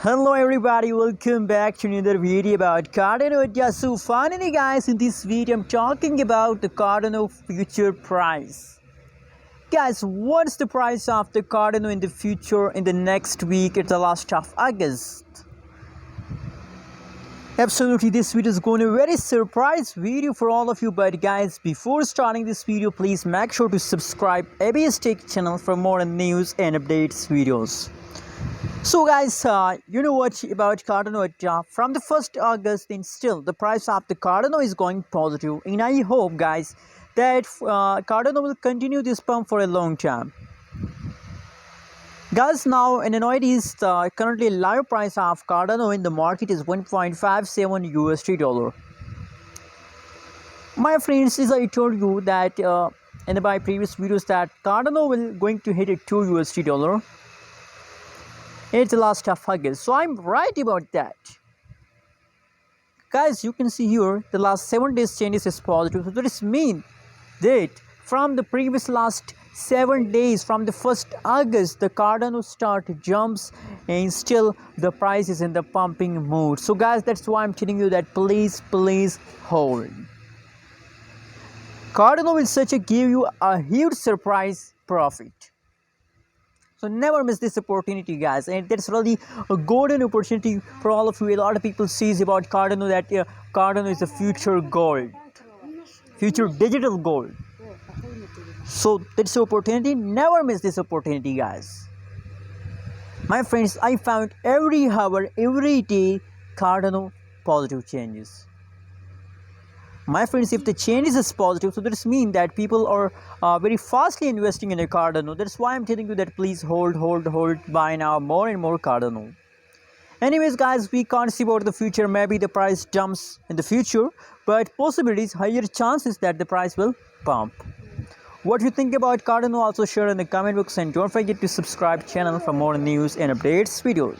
Hello everybody, welcome back to another video about Cardano. So finally guys, in this video I'm talking about the Cardano future price. Guys, what's the price of the Cardano in the future in the next week at the last of August? Absolutely, this video is going to be a very surprise video for all of you. But guys, before starting this video, please make sure to subscribe ABS Tech channel for more news and updates videos. So guys, you know what about Cardano? From the 1st August, then still the price of the Cardano is going positive, and I hope guys that Cardano will continue this pump for a long time. Guys, now an Andriod is currently live price of Cardano in the market is 1.57 USD dollar. My friends, as I told you that in my previous videos that Cardano will going to hit a 2 USD dollar. It's the last of August, so I'm right about that. Guys, you can see here the last 7 days changes is positive. So that means that from the previous last 7 days, from the 1st August, the Cardano start jumps and still the price is in the pumping mood. So guys, that's why I'm telling you that please hold. Cardano will give you a huge surprise profit. So never miss this opportunity, guys, and that's really a golden opportunity for all of you. A lot of people sees about Cardano that Cardano is the future gold, future digital gold. So that's the opportunity. Never miss this opportunity, guys. My friends, I found every hour, every day, Cardano positive changes. My friends, if the changes is positive, so that means that people are very fastly investing in a Cardano. That's why I'm telling you that please hold, buy now more and more Cardano. Anyways, guys, we can't see about the future. Maybe the price jumps in the future, but possibilities, higher chances that the price will pump. What you think about Cardano also share in the comment box, and don't forget to subscribe channel for more news and updates videos.